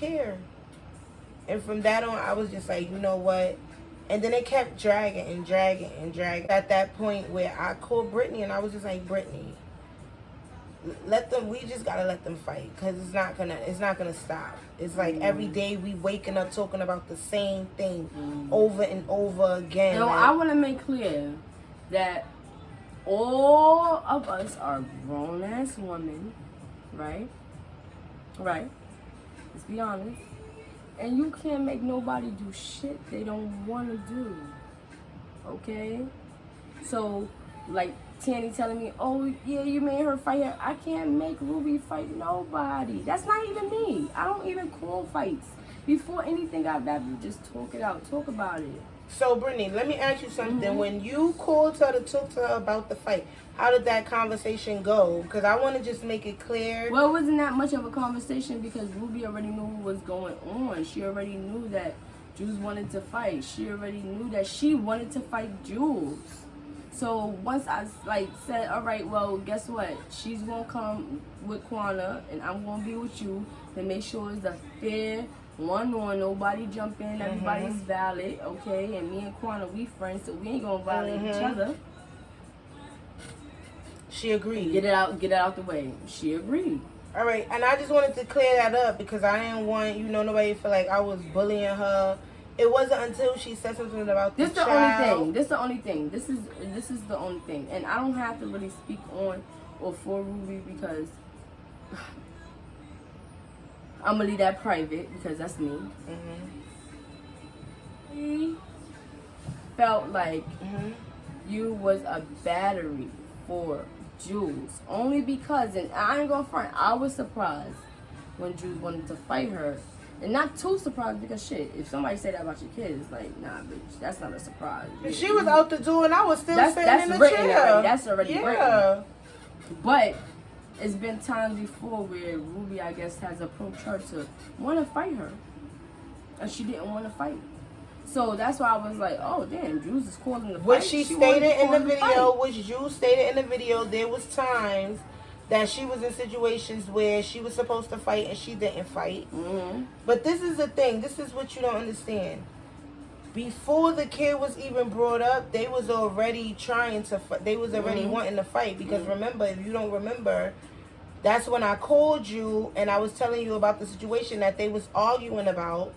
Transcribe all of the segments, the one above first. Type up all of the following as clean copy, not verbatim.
care. And from that on, I was just like, you know what? And then it kept dragging and dragging and dragging. At that point where I called BRiTTnEY and I was just like, BRiTTnEY, let them. We just gotta let them fight, because it's not gonna stop. It's like every day we waking up talking about the same thing over and over again. No, I want to make clear that all of us are grown ass women, right? Right. Let's be honest. And you can't make nobody do shit they don't want to do. Okay? So, like Tanny telling me, oh, yeah, you made her fight her. I can't make Ruby fight nobody. That's not even me. I don't even call fights. Before anything I've ever, just talk it out. Talk about it. So, BRiTTnEY, let me ask you something. When you called her to talk to her about the fight, how did that conversation go? Because I want to just make it clear. Well, it wasn't that much of a conversation because Ruby already knew what was going on. She already knew that Jules wanted to fight. She already knew that she wanted to fight Jules. So once I said, all right, well, guess what? She's going to come with Quana and I'm going to be with you to make sure it's a fair one-on, nobody jump in, everybody's valid, okay? And me and Quana, we friends, so we ain't going to violate each other. She agreed. Get it out the way. She agreed. All right, and I just wanted to clear that up because I didn't want, nobody to feel like I was bullying her. It wasn't until she said something about this the child. This is the only thing. This is the only thing. And I don't have to really speak on or for Ruby because I'm going to leave that private because that's me. He felt like you was a battery for Jules. Only because, and I ain't gonna front, I was surprised when Jules wanted to fight her. And not too surprised because shit, if somebody say that about your kids, it's like, nah, bitch, that's not a surprise. She was out the door and I was still sitting in the chair. Already. That's already written. But it's been times before where Ruby, I guess, has approached her to want to fight her. And she didn't want to fight. So that's why I was like, oh, damn, Jules is calling the fight. What she stated in the video, which Jules stated in the video, there was times that she was in situations where she was supposed to fight and she didn't fight. But this is the thing. This is what you don't understand. Before the kid was even brought up, they was already trying to fight. They was already wanting to fight. Because remember, if you don't remember, that's when I called you and I was telling you about the situation that they was arguing about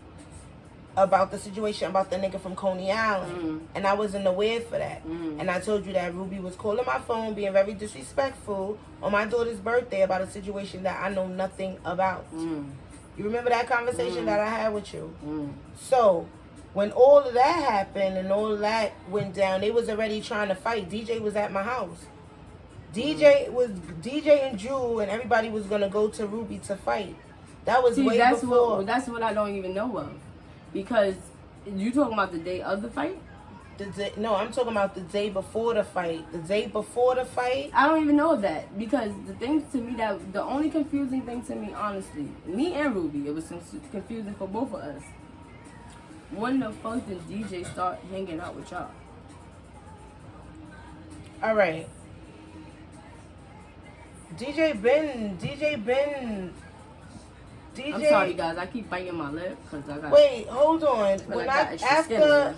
the situation about the nigga from Coney Island. And I wasn't aware for that. And I told you that Ruby was calling my phone, being very disrespectful on my daughter's birthday about a situation that I know nothing about. You remember that conversation that I had with you? So, when all of that happened and all of that went down, they was already trying to fight. DJ was at my house. DJ and Jewel and everybody was going to go to Ruby to fight. That was way before. That's what I don't even know of. Because you talking about the day of the fight? No, I'm talking about the day before the fight. The day before the fight? I don't even know that. Because the thing to me, that the only confusing thing to me, honestly, me and Ruby, it was confusing for both of us. When the fuck did DJ start hanging out with y'all? All right. DJ Ben. I'm sorry, guys. I keep biting my lip because I got. Wait, hold on. After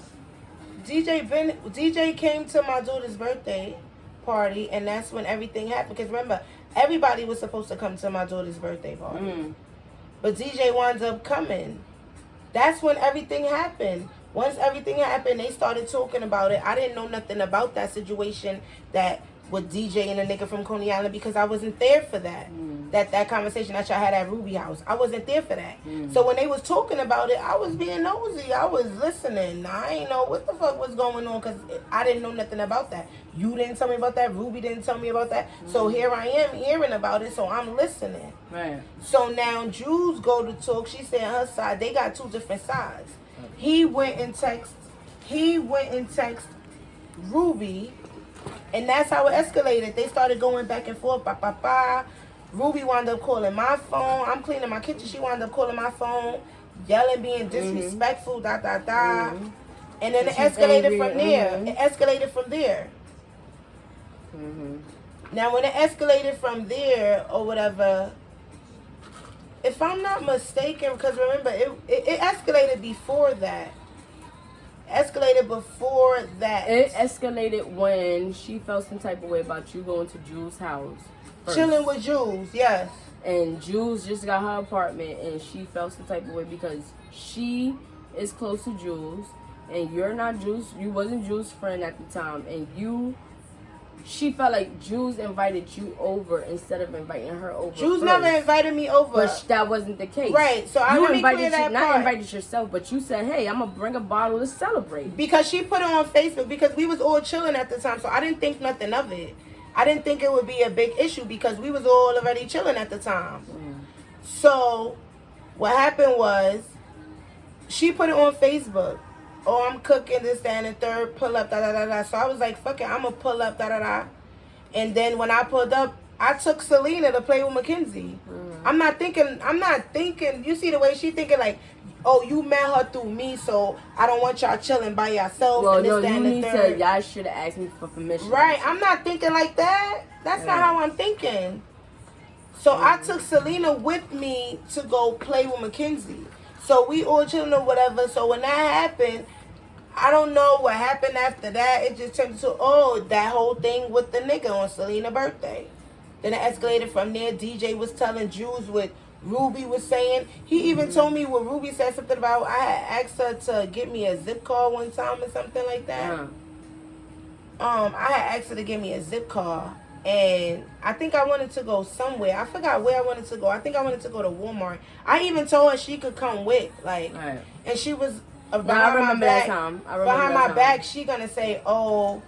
DJ came to my daughter's birthday party, and that's when everything happened. Because remember, everybody was supposed to come to my daughter's birthday party, but DJ wound up coming. That's when everything happened. Once everything happened, they started talking about it. I didn't know nothing about that situation with DJ and a nigga from Coney Island because I wasn't there for that. That conversation that y'all had at Ruby house. I wasn't there for that. So when they was talking about it, I was being nosy. I was listening. I ain't know what the fuck was going on because I didn't know nothing about that. You didn't tell me about that. Ruby didn't tell me about that. So here I am hearing about it, so I'm listening. Right. So now Jules go to talk. She said her side. They got two different sides. He went and text Ruby. And that's how it escalated. They started going back and forth. Ruby wound up calling my phone. I'm cleaning my kitchen. She wound up calling my phone, yelling, being disrespectful, And then it escalated from there. It escalated from there. Now, when it escalated from there or whatever, if I'm not mistaken, because remember, it escalated before that. It escalated when she felt some type of way about you going to Jules' house. First. Chilling with Jules, yes. And Jules just got her apartment, and she felt some type of way because she is close to Jules, and you're not Jules. You wasn't Jules' friend at the time, and she felt like Jules invited you over instead of inviting her over. Jules never invited me over. But that wasn't the case. Right, so I let me clear that not part. invited yourself, but you said, hey, I'm going to bring a bottle to celebrate. Because she put it on Facebook, because we was all chilling at the time, so I didn't think nothing of it. I didn't think it would be a big issue because we was all already chilling at the time. So what happened was, she put it on Facebook. Oh, I'm cooking this, that, and the third, pull up, da-da-da-da. So I was like, fuck it, I'm going to pull up, da-da-da. And then when I pulled up, I took Selena to play with Mackenzie. I'm not thinking, you see the way she thinking like, oh, you met her through me, so I don't want y'all chilling by yourself. Well, and this, no, that, you and the need third. to, y'all should have asked me for permission. Right, I'm not thinking like that. That's not how I'm thinking. So I took Selena with me to go play with Mackenzie. So we all chilling or whatever. So when that happened, I don't know what happened after that. It just turned into, that whole thing with the nigga on Selena's birthday. Then it escalated from there. DJ was telling Jules what Ruby was saying. He even told me what Ruby said something about, I had asked her to get me a zip card one time or something like that. I had asked her to give me a zip card. And I think I wanted to go somewhere. I forgot where I wanted to go. I think I wanted to go to Walmart. I even told her she could come with, like, and she was behind my back. Behind my back, she gonna say, "Oh,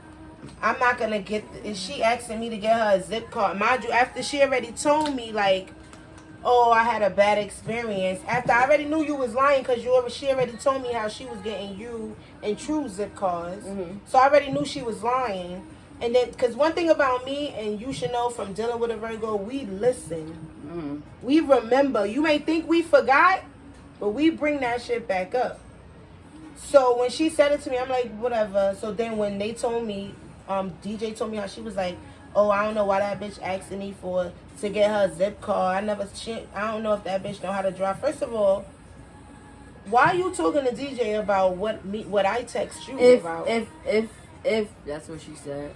I'm not gonna get." And she asking me to get her a zip card. Mind you, after she already told me, like, "Oh, I had a bad experience." After I already knew you was lying, cause she already told me how she was getting you and TwO zip cards. So I already knew she was lying. And then, because one thing about me, and you should know from dealing with a Virgo, we listen. We remember. You may think we forgot, but we bring that shit back up. So when she said it to me, I'm like, whatever. So then when they told me, DJ told me how she was like, oh, I don't know why that bitch asking me to get her a zip card. I don't know if that bitch know how to drive. First of all, why are you talking to DJ about what I text you about? If that's what she said.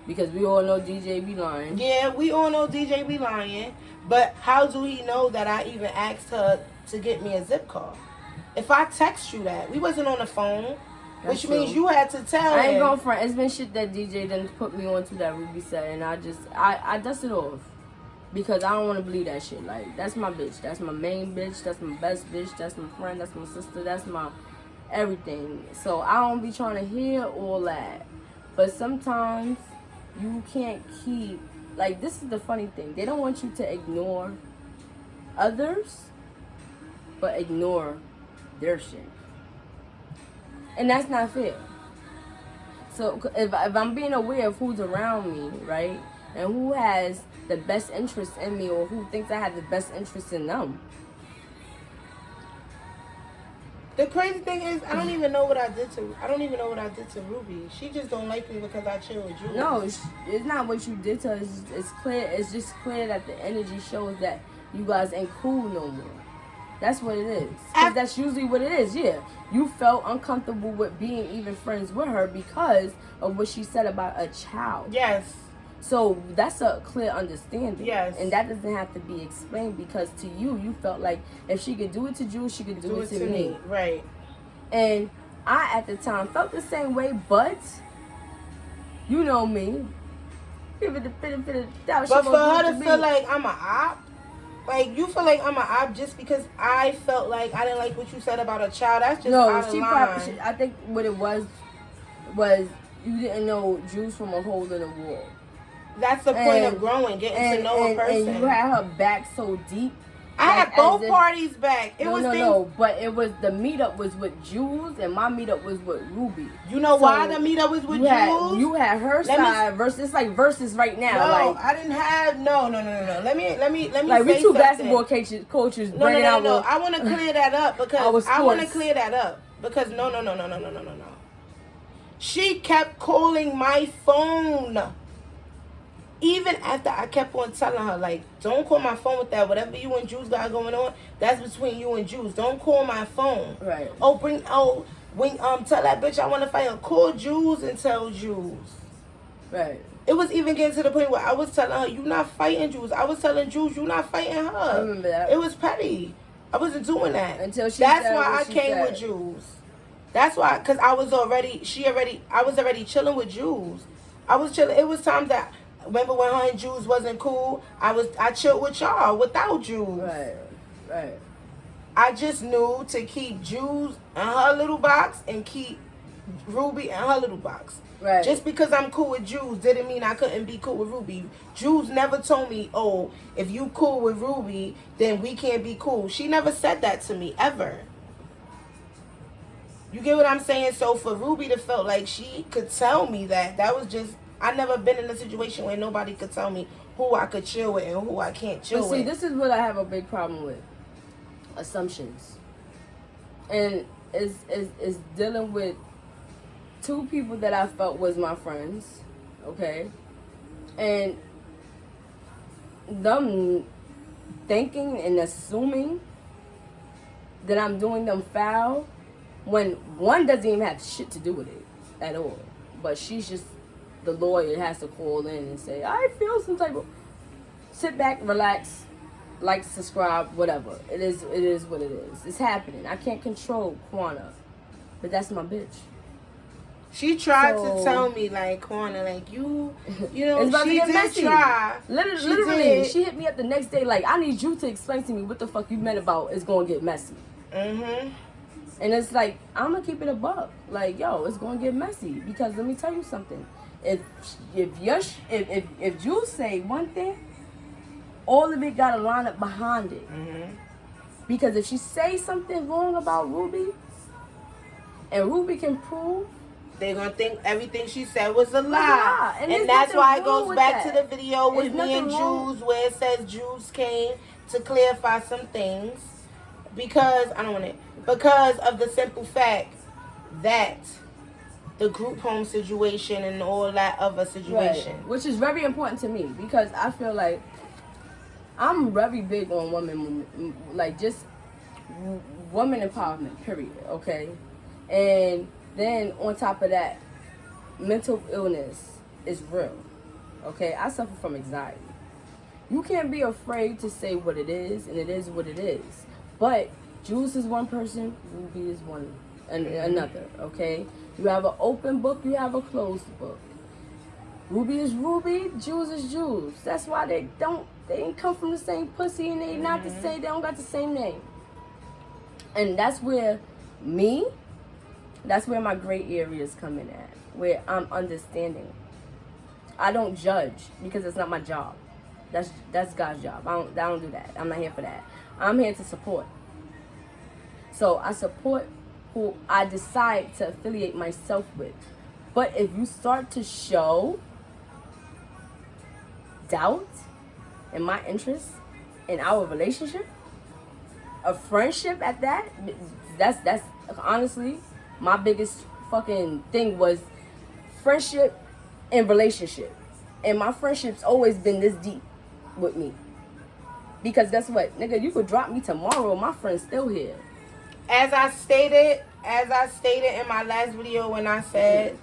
Because we all know DJ be lying. Yeah, we all know DJ be lying. But how do he know that I even asked her to get me a zip card? If I text you that, we wasn't on the phone. Which means you had to tell him. I ain't going front. It's been shit that DJ done put me onto that Ruby said. And I dust it off. Because I don't want to believe that shit. Like, that's my bitch. That's my main bitch. That's my best bitch. That's my friend. That's my sister. That's my everything. So I don't be trying to hear all that. But sometimes you can't keep, like, this is the funny thing. They don't want you to ignore others, but ignore their shit. And that's not fair. So if I'm being aware of who's around me, right, and who has the best interest in me, or who thinks I have the best interest in them. The crazy thing is, I don't even know what I did to Ruby. She just don't like me because I chill with you. No, it's not what you did to her. It's clear. It's just clear that the energy shows that you guys ain't cool no more. That's what it is. 'Cause that's usually what it is. Yeah, you felt uncomfortable with being even friends with her because of what she said about a child. Yes. So that's a clear understanding. Yes. And that doesn't have to be explained because to you felt like if she could do it to Jules, she could do it to me. Right. And I, at the time, felt the same way, but you know me. Give it the benefit of the doubt. But for her to feel like I'm an op, like you feel like I'm an op just because I felt like I didn't like what you said about a child. That's just out of line. Probably. I think what it was you didn't know Jules from a hole in the wall. That's the point of growing, getting to know a person. And you had her back so deep. I had both parties back. No, but it was the meetup was with Jules and my meetup was with Ruby. You know why the meetup was with Jules? You had her side versus, it's like versus right now. No, like, I didn't have no. Let me like we two basketball coaches bringing out. No. I want to clear that up because I want to clear that up because no. She kept calling my phone. Even after I kept on telling her, like, don't call my phone with that. Whatever you and Jules got going on, that's between you and Jules. Don't call my phone. Right. Tell that bitch I want to fight her. Call Jules and tell Jules. Right. It was even getting to the point where I was telling her, you not fighting Jules. I was telling Jules, you not fighting her. I remember that. It was petty. I wasn't doing that. Until she That's said why what I she came said. with Jules. That's why, because I was already chilling with Jules. I was chilling. It was times that, remember when her and Jules wasn't cool? I chilled with y'all without Jules. Right. I just knew to keep Jules in her little box and keep Ruby in her little box. Right. Just because I'm cool with Jules didn't mean I couldn't be cool with Ruby. Jules never told me, oh, if you cool with Ruby, then we can't be cool. She never said that to me, ever. You get what I'm saying? So for Ruby to feel like she could tell me that was just, I never been in a situation where nobody could tell me who I could chill with and who I can't chill with. But see, this is what I have a big problem with. Assumptions. And is dealing with two people that I felt was my friends, okay? And them thinking and assuming that I'm doing them foul when one doesn't even have shit to do with it at all. But she's just the lawyer that has to call in and say, I feel some type of... Sit back, relax, like, subscribe, whatever. It is what it is. It's happening. I can't control Quana, but that's my bitch. She tried to tell me, like, Quana, like, you know, it's about she to get did messy. try. Literally, she hit me up the next day, like, I need you to explain to me what the fuck you meant about it's going to get messy. Mm-hmm. And it's like, I'm going to keep it a buck. Like, yo, it's going to get messy. Because let me tell you something. If you say one thing, all of it got to line up behind it. Mm-hmm. Because if she say something wrong about Ruby, and Ruby can prove, they're going to think everything she said was a lie. And that's why it goes back to the video with me and Jules where it says Jules came to clarify some things. Because of the simple fact that the group home situation and all that other situation. Right. Which is very important to me because I feel like I'm very big on women, like just woman empowerment, period, okay? And then on top of that, mental illness is real, okay? I suffer from anxiety. You can't be afraid to say what it is, and it is what it is. But Jules is one person, Ruby is one and another, okay? You have an open book, you have a closed book. Ruby is Ruby, Jules is Jules. That's why they ain't come from the same pussy and they not the same, they don't got the same name. And that's where that's where my gray areas come in at, where I'm understanding. I don't judge because it's not my job. That's God's job. I don't do that. I'm not here for that. I'm here to support. So I support who I decide to affiliate myself with. But if you start to show doubt in my interest in our relationship, a friendship at that's honestly my biggest fucking thing was friendship and relationship. And my friendship's always been this deep with me. Because guess what? Nigga, you could drop me tomorrow, my friend's still here. As I stated in my last video when I said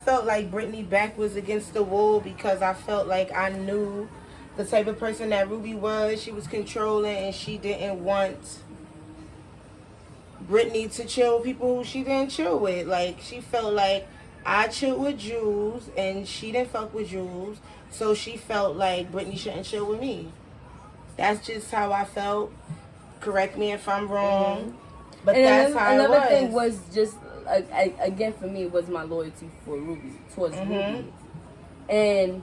I felt like BRiTTnEY back was against the wall because I felt like I knew the type of person that Ruby was. She was controlling and she didn't want BRiTTnEY to chill with people who she didn't chill with. Like, she felt like I chilled with Jules and she didn't fuck with Jules, so she felt like BRiTTnEY shouldn't chill with me. That's just how I felt. Correct me if I'm wrong. But and that's how it was. Another thing was just, again for me, was my loyalty for Ruby, towards Ruby. And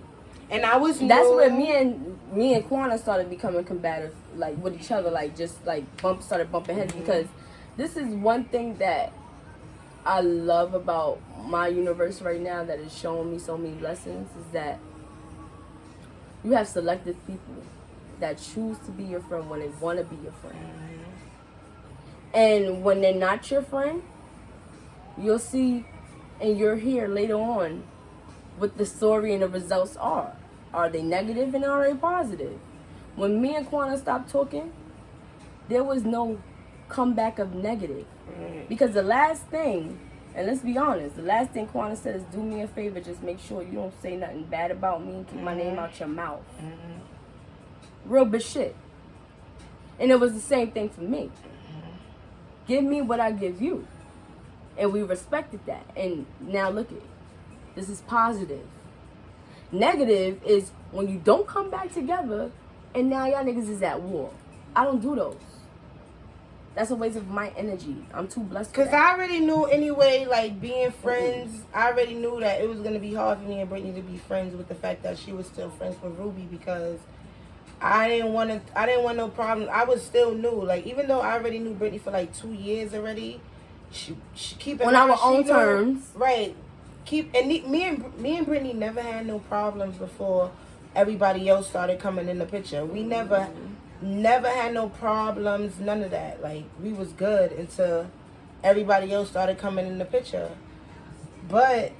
I was that's where me and Quana started becoming combative, like with each other, like just like started bumping heads. Because this is one thing that I love about my universe right now that is showing me so many lessons, is that you have selective people that choose to be your friend when they want to be your friend. And when they're not your friend, you'll see and you'll hear later on what the story and the results are. Are they negative and are they positive? When me and Quana stopped talking, there was no comeback of negative. Because the last thing, and let's be honest, the last thing Quana said is, do me a favor, just make sure you don't say nothing bad about me and keep my name out your mouth. Real bitch shit. And it was the same thing for me. Give me what I give you. And we respected that. And now look at it. This is positive. Negative is when you don't come back together and now y'all niggas is at war. I don't do those. That's a waste of my energy. I'm too blessed for that. Because I already knew anyway, like, being friends, I already knew that it was going to be hard for me and Brittney to be friends with the fact that she was still friends with Ruby, because I didn't want no problem. I was still new. Like, even though I already knew Brittney for like 2 years already, she keep it on our own terms. Right. Me and Brittney never had no problems before everybody else started coming in the picture. We never had no problems, none of that. Like, we was good until everybody else started coming in the picture. But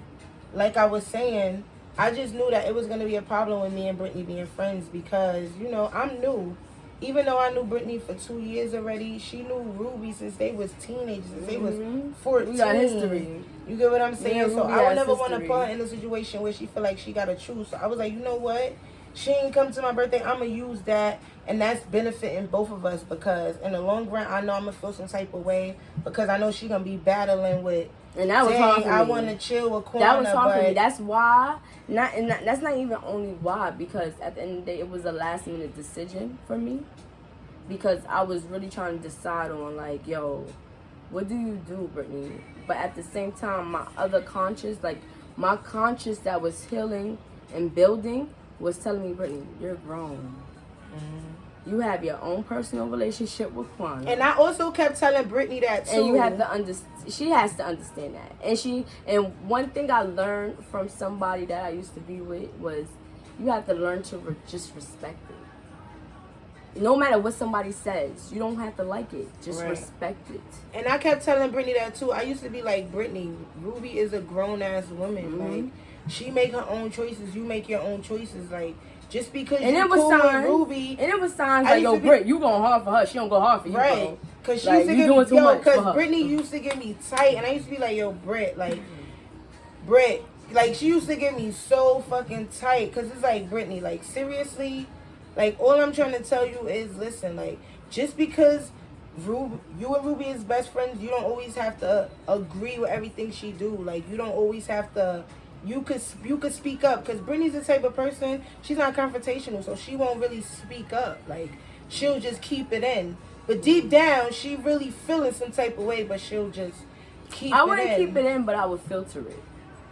like I was saying, I just knew that it was going to be a problem with me and Brittney being friends, because, you know, I'm new. Even though I knew Brittney for 2 years already, she knew Ruby since they was teenagers, since they was 14. We got history. You get what I'm saying? So I would never want to history. put her in a situation where she feel like she got to choose. So I was like, you know what? She ain't come to my birthday. I'm going to use that. And that's benefiting both of us, because in the long run, I know I'm going to feel some type of way, because I know she going to be battling with, and that was hard for me. I want to chill with Quana. That was hard for me. That's why. That's not even only why, because at the end of the day, it was a last minute decision for me. Because I was really trying to decide on, like, yo, what do you do, Brittney? But at the same time, my other conscious, like, my conscious that was healing and building was telling me, Brittney, you're grown. You have your own personal relationship with Quana. And I also kept telling Brittney that too. And you have to understand. She has to understand that. And one thing I learned from somebody that I used to be with was, you have to learn to just respect it. No matter what somebody says, you don't have to like it. Just respect it. And I kept telling Brittney that too. I used to be like, Brittney, Ruby is a grown ass woman. Like, she make her own choices. You make your own choices. Like, just because you cool with Ruby. And it was signs like, yo, Britt, you going hard for her. She don't go hard for you. Right. Because she like, used to give me, because Brittney used to get me tight. And I used to be like, yo, Britt, like, she used to get me so fucking tight. Because it's like, Brittney, like, seriously, like, all I'm trying to tell you is, listen, like, just because you and Ruby is best friends, you don't always have to agree with everything she do. Like, you don't always have to. You could speak up, because Brittney's the type of person, she's not confrontational, so she won't really speak up. Like, she'll just keep it in. But deep down, she really feeling some type of way, but she'll just keep it in. I wouldn't keep it in, but I would filter it.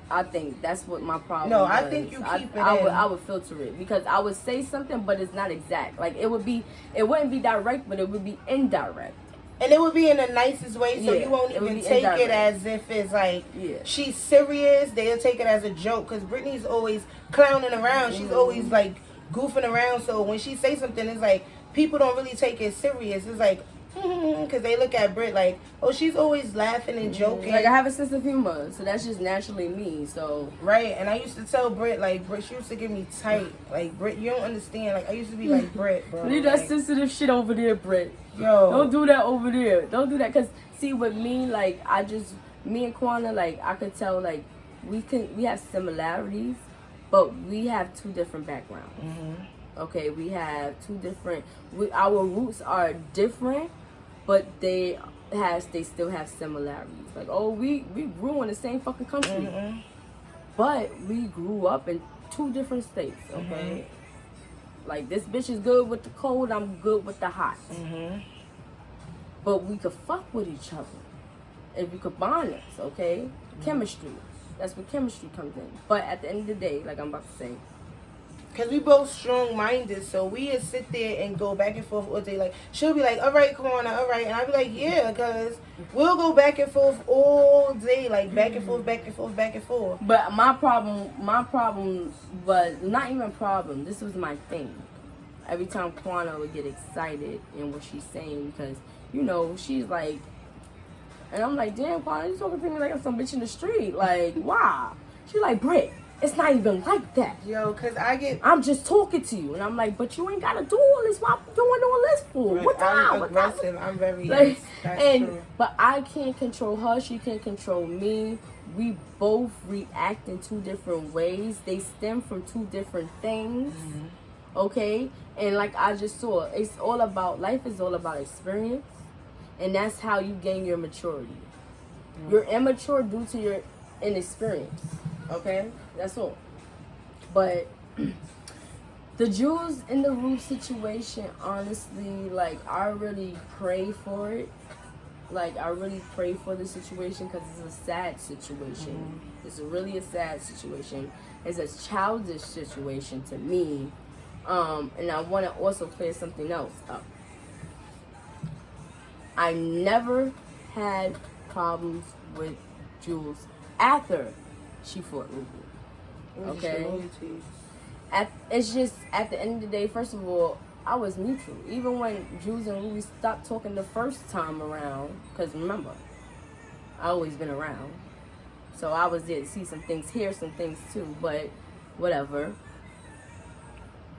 I think that's what my problem was. I think you keep it in. I would filter it, because I would say something, but it's not exact. Like, it wouldn't be direct, but it would be indirect. And it would be in the nicest way, so you won't even take it as if it's like she's serious. They'll take it as a joke, because Brittney's always clowning around. She's always like goofing around. So when she say something, it's like people don't really take it serious. It's like, because they look at Britt like, oh, she's always laughing and joking. Like, I have a sense of humor, so that's just naturally me. So and I used to tell Britt, like, Britt, she used to get me tight. Like, Britt, you don't understand. Like, I used to be like, Britt, bro. Leave that sensitive shit over there, Britt. Yo, don't do that over there. Don't do that, because see, with me, like, me and Quana, like, I could tell, like, we have similarities, but we have two different backgrounds. Okay, we have two different. Our roots are different, but they still have similarities. Like, oh, we grew in the same fucking country, but we grew up in two different states. Okay. Like, this bitch is good with the cold, I'm good with the hot. But we could fuck with each other if we could bond us, okay? Chemistry. That's where chemistry comes in. But at the end of the day, like I'm about to say, because we both strong-minded, so we just sit there and go back and forth all day. Like, she'll be like, all right, Quana, all right. And I'll be like, yeah, because we'll go back and forth all day. Like, back and forth, back and forth, back and forth. But my problem was not even problem. This was my thing. Every time Quana would get excited in what she's saying, because, you know, she's like, and I'm like, damn, Quana, you talking to me like I'm some bitch in the street. Like, wow. She's like, Britt, It's not even like that. Yo, cause I'm just talking to you, and I'm like, but you ain't gotta do all this. What I'm doing all this for? Right. What time? I'm aggressive. I'm very like, that's and true. but I can't control her. She can't control me. We both react in two different ways. They stem from two different things. Okay, and like I just saw, it's all about life. Is all about experience, and that's how you gain your maturity. You're immature due to your inexperience. Okay, that's all. But the Jews in the roof situation, honestly, like, I really pray for it. Like, I really pray for the situation because it's a sad situation. It's really a sad situation. It's a childish situation to me. And I want to also clear something else up. I never had problems with Jules after she fought Ruby. Okay? It's just, at the end of the day, first of all, I was neutral. Even when Jules and Ruby stopped talking the first time around, because remember, I always been around. So I was there to see some things, hear some things too, but whatever.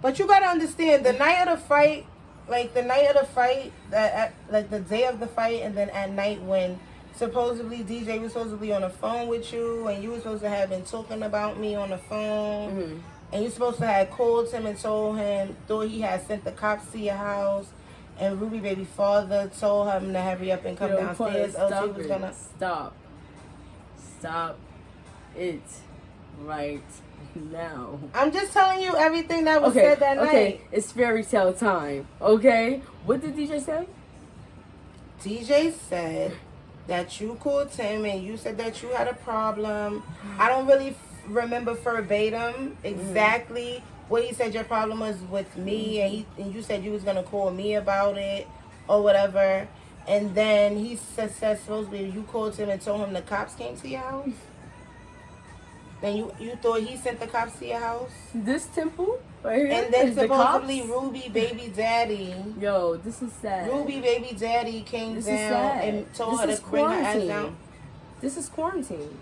But you gotta understand, the night of the fight, like the day of the fight, and then at night when supposedly DJ was supposed to be on the phone with you, and you were supposed to have been talking about me on the phone, and you supposed to have called him and told him, thought he had sent the cops to your house, and Ruby baby father told him to hurry up and come downstairs, else he was gonna... Stop it right now. I'm just telling you everything that was said that night. Okay, it's fairy tale time, okay? What did DJ say? DJ said that you called him and you said that you had a problem. I don't really remember verbatim exactly what he said your problem was with me, and you said you was going to call me about it or whatever. And then he said supposedly you called him and told him the cops came to your house. Then you thought he sent the cops to your house? This temple right here? And then supposedly Ruby baby daddy. Yo, this is sad. Ruby baby daddy came down and told her to bring her ass down. This is quarantine.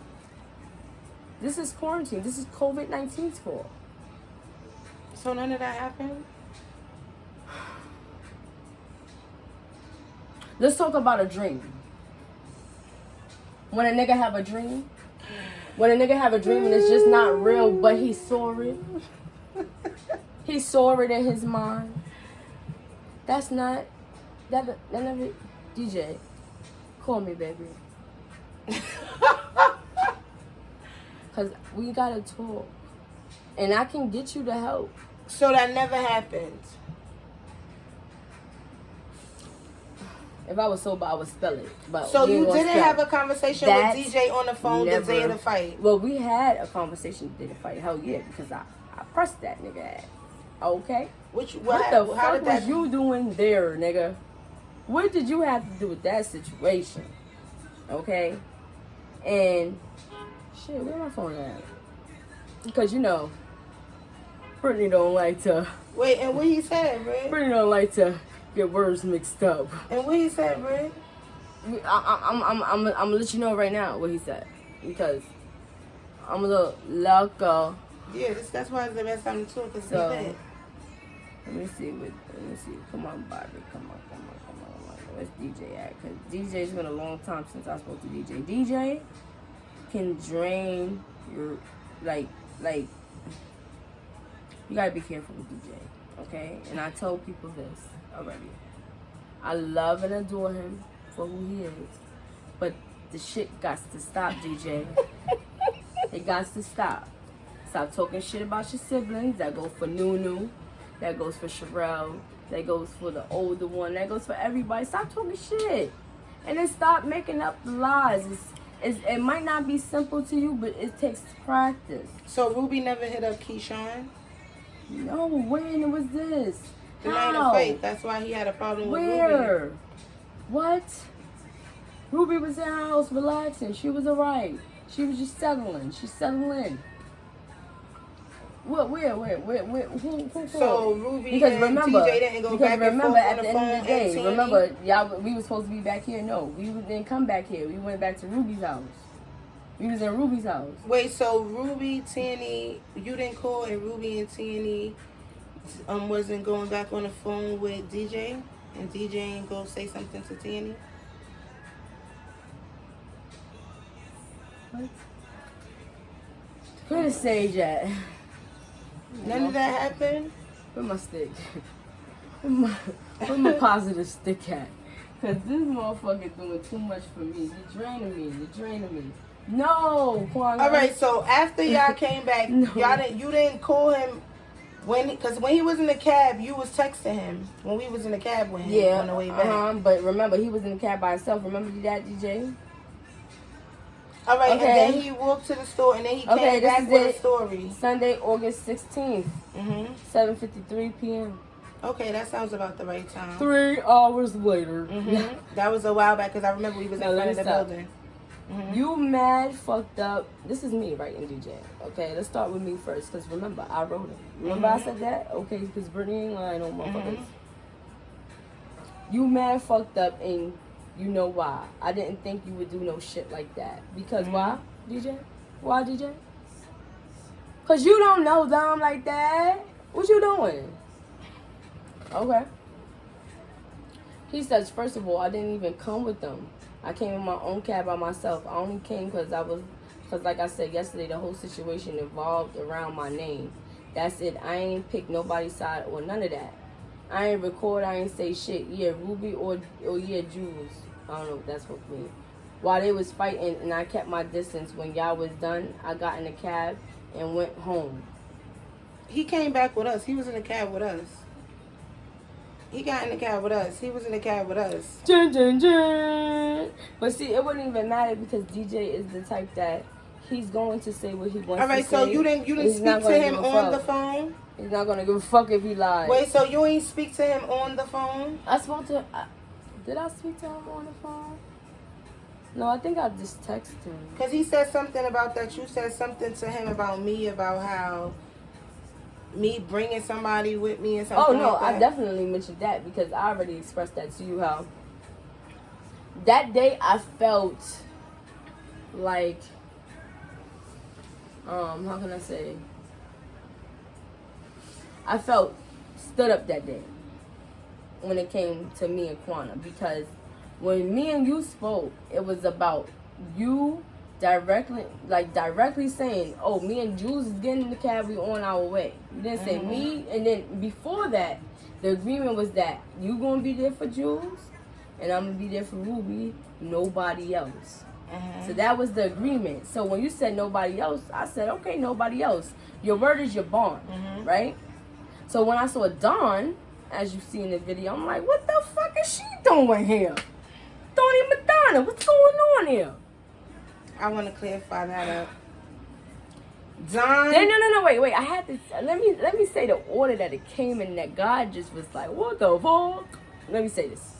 This is quarantine. This is COVID-19's fault. So none of that happened? Let's talk about a dream. When a nigga have a dream, and it's just not real, but he saw it. He saw it in his mind. That's not, that never, DJ, call me, baby. Because we gotta talk. And I can get you the help. So that never happened? If I was sober, I would spell it. But so you didn't have a conversation with DJ on the phone the day of the fight? Well, we had a conversation the day of the fight. Hell yeah, because I pressed that nigga ass. Okay? What the fuck was you doing there, nigga? What did you have to do with that situation? Okay? And, shit, where my phone at? Because, you know, Brittany don't like to... Wait, and what he said, Britt? Brittany don't like to get words mixed up. And what he said, Britt? I'm gonna let you know right now what he said, because I'm a little loco. Yeah, that's why it's the best time to talk. So let me see. Come on, Bobby. Come on. Where's DJ at? Because DJ's been a long time since I spoke to DJ. DJ can drain your like. You gotta be careful with DJ, okay? And I told people this already. I love and adore him for who he is, but the shit got to stop, DJ. It got to stop. Stop talking shit about your siblings. That goes for Nunu. That goes for Sherelle. That goes for the older one. That goes for everybody. Stop talking shit. And then stop making up the lies. It might not be simple to you, but it takes practice. So Ruby never hit up Keyshawn? No, when was this? The night of fight. That's why he had a problem with Ruby. Where? What? Ruby was in her house relaxing. She was alright. She was just settling. She's settling. What? Where? Who? So Ruby because and remember, TJ didn't go back and forth at on the end of the day, remember, y'all, we were supposed to be back here. No, we didn't come back here. We went back to Ruby's house. We was in Ruby's house. Wait, so Ruby, Tanny, you didn't call, and Ruby and Tanny wasn't going back on the phone with DJ, and DJ ain't go say something to Tanny? What? Where the sage at? None of that happened? Where my stick? Where my positive stick at? Cause this motherfucker doing too much for me. You're draining me. No, Kwame. All right, so after y'all came back, No. you didn't call him because when he was in the cab, you was texting him when we was in the cab with him on the way back. But remember, he was in the cab by himself. Remember that, DJ? All right, Okay. and then he walked to the store, and then he came back with a story. Sunday, August 16th, 7:53 p.m. Okay, that sounds about the right time. 3 hours later. That was a while back because I remember we was in front of the building. You mad fucked up. This is me writing DJ. Okay, let's start with me first because remember, I wrote it. Remember I said that? Okay, because BRiTTney ain't lying on motherfuckers. You mad fucked up and you know why. I didn't think you would do no shit like that. Because why, DJ? Why, DJ? Because you don't know them like that. What you doing? Okay. He says, first of all, I didn't even come with them. I came in my own cab by myself. I only came because like I said yesterday, the whole situation evolved around my name. That's it. I ain't pick nobody's side or none of that. I ain't record. I ain't say shit. Yeah, Ruby or yeah, Jules. I don't know what that's supposed to mean. While they was fighting and I kept my distance, when y'all was done, I got in the cab and went home. He came back with us. He was in the cab with us. He got in the cab with us. He was in the cab with us. Dun, dun, dun. But see, it wouldn't even matter because DJ is the type that he's going to say what he wants to say. All right, so you didn't speak to him on the phone? He's not going to give a fuck if he lies. Wait, so you ain't speak to him on the phone? I spoke to did I speak to him on the phone? No, I think I just texted him. Because he said something about that. You said something to him about me, about how me bringing somebody with me and something. Oh, no, like that. I definitely mentioned that because I already expressed that to you, how that day I felt like, how can I say? I felt stood up that day when it came to me and Quana, because when me and you spoke, it was about you directly saying, oh, me and Jules is getting in the cab, we on our way. You didn't say me, and then before that, the agreement was that you gonna be there for Jules, and I'm gonna be there for Ruby, nobody else. So that was the agreement. So when you said nobody else, I said, okay, nobody else. Your word is your bond, right? So when I saw Dawn, as you see in the video, I'm like, what the fuck is she doing here? Tony Madonna, what's going on here? I want to clarify that up. Dawn. No, wait. I had to, let me say the order that it came in, that God just was like, what the fuck? Let me say this.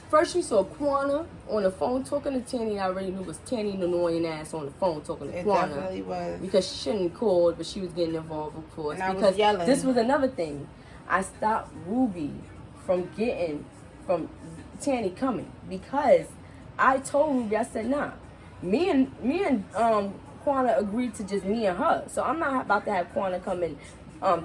First, you saw Quana on the phone talking to Tanny. I already knew it was Tanny, the annoying ass, on the phone talking to Quana. It definitely was. Because she shouldn't have called, but she was getting involved, of course. And I because was yelling. This was another thing. I stopped Ruby from Tanny coming because I told Ruby, I said, nah. Me and Quana agreed to just me and her. So I'm not about to have Quana come in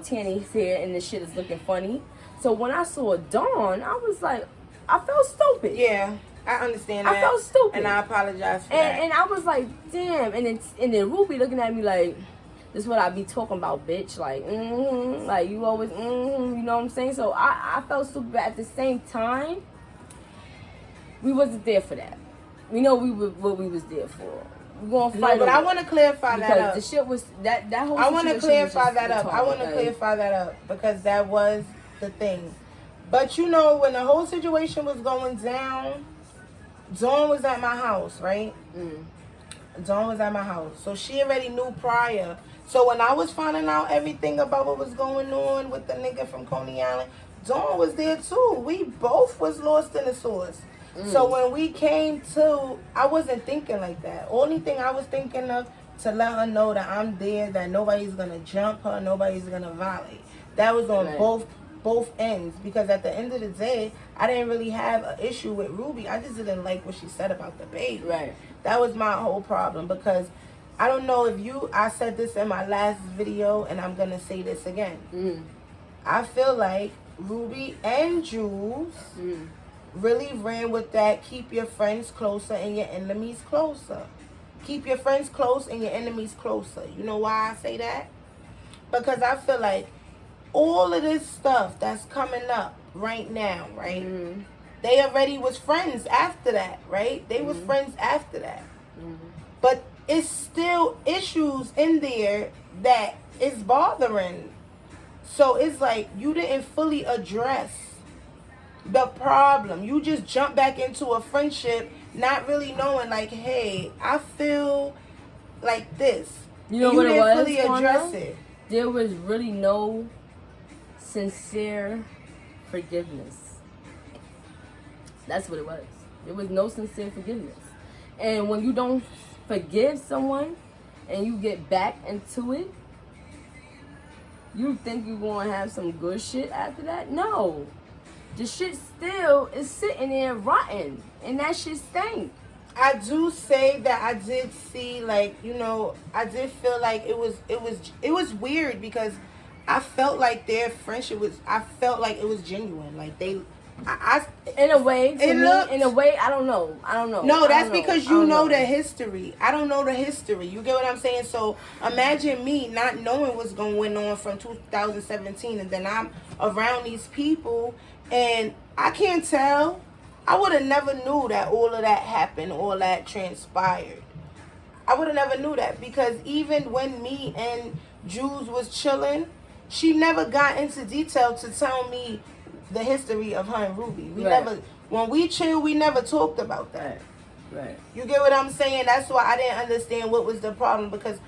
Tanny's here and this shit is looking funny. So when I saw Dawn, I was like, I felt stupid. Yeah, I understand that. I felt stupid. And I apologize for that. And I was like, damn. And then Ruby looking at me like, this is what I be talking about, bitch. Like, like you always, you know what I'm saying? So I felt stupid, but at the same time, we wasn't there for that. We know what we was there for. We're gonna fight. No, but I want to clarify that up. The shit was that whole. I want to clarify that up. I want to clarify that up because that was the thing. But you know, when the whole situation was going down, Dawn was at my house, right? Dawn was at my house, so she already knew prior. So when I was finding out everything about what was going on with the nigga from Coney Island, Dawn was there too. We both was lost in the sauce. So when we came to, I wasn't thinking like that. Only thing I was thinking of, to let her know that I'm there, that nobody's going to jump her, nobody's going to violate. That was on both both ends, because at the end of the day, I didn't really have an issue with Ruby. I just didn't like what she said about the baby. Right. That was my whole problem, because I don't know if I said this in my last video, and I'm going to say this again. Mm. I feel like Ruby and Jules really ran with that keep your friends closer and your enemies closer. Keep your friends close and your enemies closer. You know why I say that? Because I feel like all of this stuff that's coming up right now, right? Mm-hmm. They already was friends after that, right? They was friends after that. Mm-hmm. But it's still issues in there that is bothering. So it's like you didn't fully address the problem. You just jump back into a friendship not really knowing, like, hey, I feel like this. You know what it was? Fully address it. There was really no sincere forgiveness. That's what it was. There was no sincere forgiveness. And when you don't forgive someone and you get back into it, you think you're going to have some good shit after that? No. The shit still is sitting there rotten. And that shit stank. I do say that I did see, like, you know, I did feel like it was weird, because I felt like their friendship I felt like it was genuine. Like in a way, I don't know. No, that's because you know the history. I don't know the history. You get what I'm saying? So imagine me not knowing what's going on from 2017, and then I'm around these people, and I can't tell. I would have never knew that all of that happened, all that transpired. I would have never knew that, because even when me and Jules was chilling, she never got into detail to tell me the history of her and Ruby. When we chill, we never talked about that. Right. You get what I'm saying? That's why I didn't understand what was the problem, because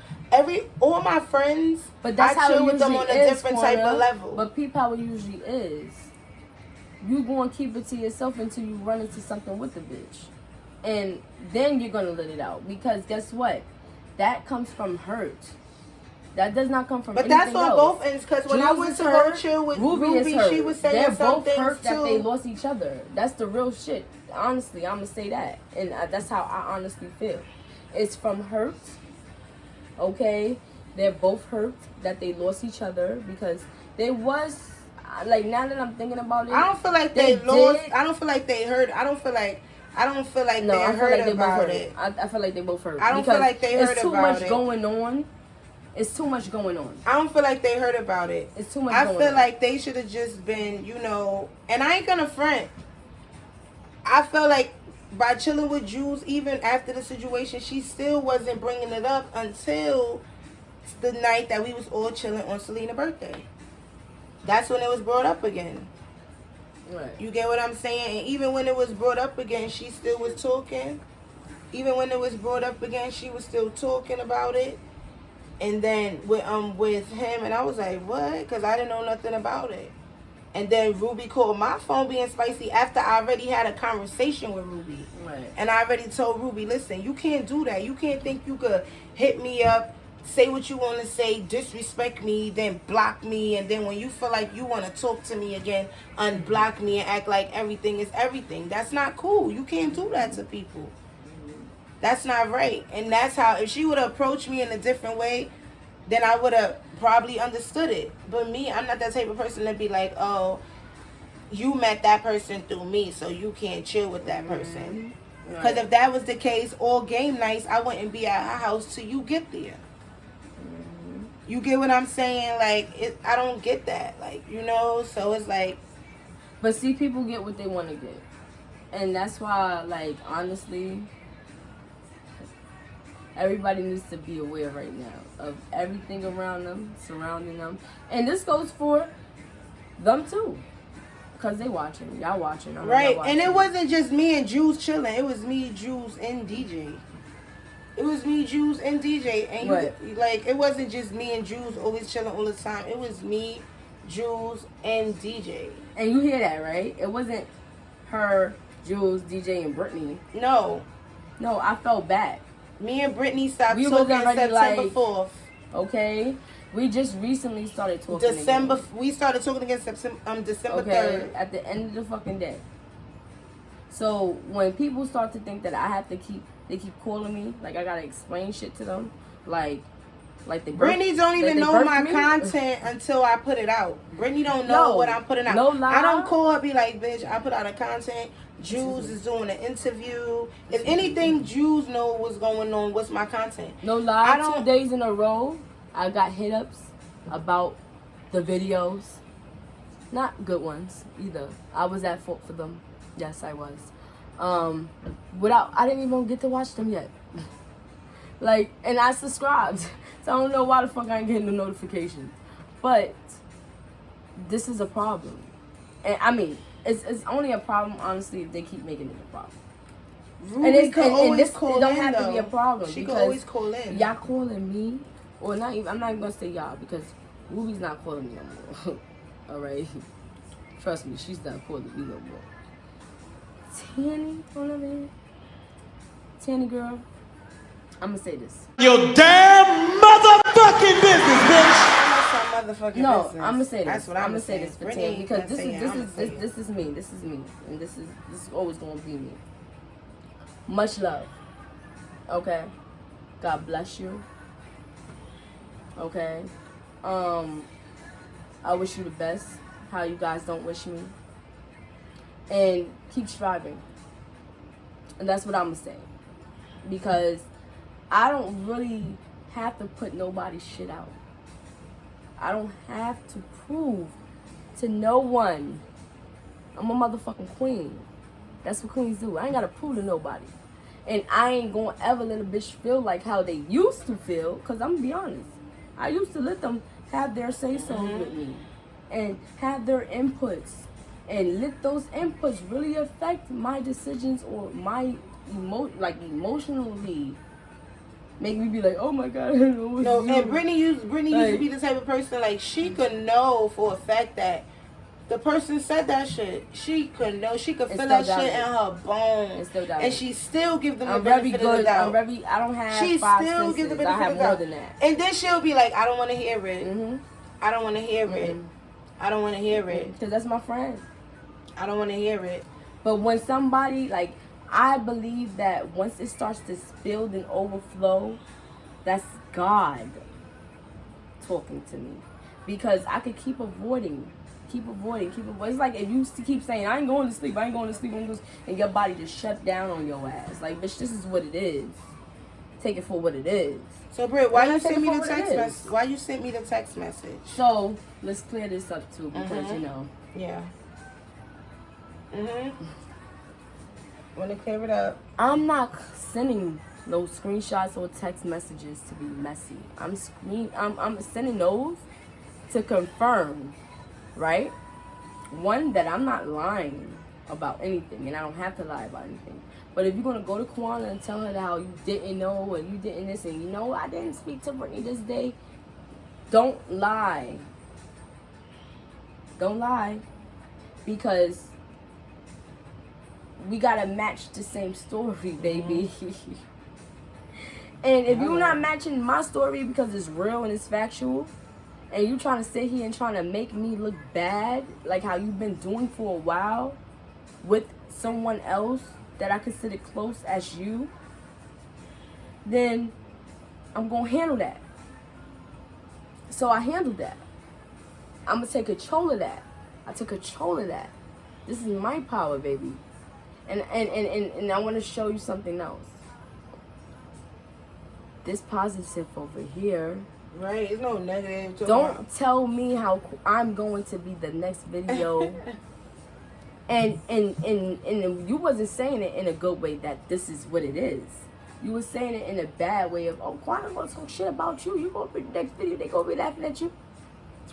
all my friends, but that's I chill with them on a different type of level. But people, how it usually is, you gonna keep it to yourself until you run into something with the bitch, and then you're gonna let it out, because guess what? That comes from hurt. That does not come from anything else. But that's on both ends, because when I went to go chill with Ruby, she was saying they're some both hurt too. That they lost each other. That's the real shit. Honestly, I'm gonna say that, and that's how I honestly feel. It's from hurt. Okay, they're both hurt that they lost each other, because there was, like, now that I'm thinking about it, I don't feel like they lost. I don't feel like they hurt. I don't feel like they heard about it. I feel like they both hurt. I don't feel like they heard about it. It's too much going on. It's too much going on. I don't feel like they heard about it. It's too much going on. I feel like they should have just been, you know, and I ain't gonna front. I felt like by chilling with Jules, even after the situation, she still wasn't bringing it up until the night that we was all chilling on Selena's birthday. That's when it was brought up again. Right. You get what I'm saying? And even when it was brought up again, she still was talking. Even when it was brought up again, she was still talking about it. And then with him, and I was like, what? Because I didn't know nothing about it. And then Ruby called my phone being spicy after I already had a conversation with Ruby. Right. And I already told Ruby, listen, you can't do that. You can't think you could hit me up, say what you want to say, disrespect me, then block me, and then when you feel like you want to talk to me again, unblock me and act like everything is everything. That's not cool. You can't do that to people. That's not right. And that's how, if she would have approached me in a different way, then I would have probably understood it. But me, I'm not that type of person to be like, oh, you met that person through me, so you can't chill with that person. Because if that was the case, all game nights, I wouldn't be at her house till you get there. You get what I'm saying? Like, I don't get that. Like, you know, so it's like. But see, people get what they want to get. And that's why, like, honestly, everybody needs to be aware right now of everything around them, surrounding them. And this goes for them too. Because they watching. Y'all watching. Right. And it wasn't just me and Jules chilling. It was me, Jules, and DJ. It was me, Jules, and DJ. And like, it wasn't just me and Jules always chilling all the time. It was me, Jules, and DJ. And you hear that, right? It wasn't her, Jules, DJ, and BRiTTnEY. No. No, I felt bad. Me and BRiTTnEY stopped talking September 4th. Okay? We just recently started talking again. We started talking again December 3rd. At the end of the fucking day. So when people start to think that I have to they keep calling me, like I gotta explain shit to them, like Brittney don't even know my content until I put it out. Brittney don't know what I'm putting out. No lie. I don't call her, be like, bitch, I put out a content. Jules is doing an interview. If anything, Jules know what's going on. What's my content? No lie. 2 days in a row, I got hit ups about the videos. Not good ones either. I was at fault for them. Yes, I was. I didn't even get to watch them yet. Like, and I subscribed. So I don't know why the fuck I ain't getting the notifications. But this is a problem. And I mean, it's only a problem, honestly, if they keep making it a problem. Ruby it don't have to be a problem. She can always call in. Y'all calling me, or not even, I'm not even gonna say y'all, because Ruby's not calling me no more. Alright? Trust me, she's not calling me no more. Tanny, hold on, man. Tanny girl, I'm gonna say this. Your damn motherfucking business, bitch. No, I'm gonna say this. That's what I'm gonna say this for Tanny, because this is me, and this is always gonna be me. Much love. Okay. God bless you. Okay. I wish you the best. How you guys don't wish me. And keep striving. And that's what I'm gonna say. Because I don't really have to put nobody's shit out. I don't have to prove to no one I'm a motherfucking queen. That's what queens do. I ain't gotta prove to nobody. And I ain't gonna ever let a bitch feel like how they used to feel. Cause I'm gonna be honest. I used to let them have their say-sos with me. And have their inputs. And let those inputs really affect my decisions or my emotionally make me be like, oh my god, I don't know what to do. And Brittney used to be the type of person, like, she could know for a fact that the person said that shit. She could know. She could feel that shit in her bones. And she still give them the benefit of the doubt. I don't have 5 senses. Give the benefit of the doubt. Than that. And then she'll be like, I don't want to hear it. I don't want to hear it. I don't want to hear it. Because that's my friend. I don't want to hear it. But when somebody, like, I believe that once it starts to spill and overflow, that's God talking to me. Because I could keep avoiding. It's like if you keep saying, I ain't going to sleep, and your body just shut down on your ass. Like, bitch, this is what it is. Take it for what it is. So, Britt, why you sent me the text message? Why you sent me the text message? So, let's clear this up, too, because, you know. Yeah. Want to clear it up? I'm not sending no screenshots or text messages to be messy. I'm sending those to confirm, right? One, that I'm not lying about anything, and I don't have to lie about anything. But if you're gonna go to Kwana and tell her how you didn't know and you didn't this and I didn't speak to Brittney this day, don't lie. Don't lie, because we gotta match the same story, baby. And if you're not matching my story because it's real and it's factual, and you trying to sit here and trying to make me look bad, like how you've been doing for a while with someone else that I consider close as you, then I'm gonna handle that. So I handled that. I'm gonna take control of that. I took control of that. This is my power, baby. And I want to show you something else. This positive over here. Right, it's no negative. Don't tell me how I'm going to be the next video. and you wasn't saying it in a good way that this is what it is. You were saying it in a bad way of, oh, Quanta's gonna talk shit about you. You gonna be the next video, they gonna be laughing at you.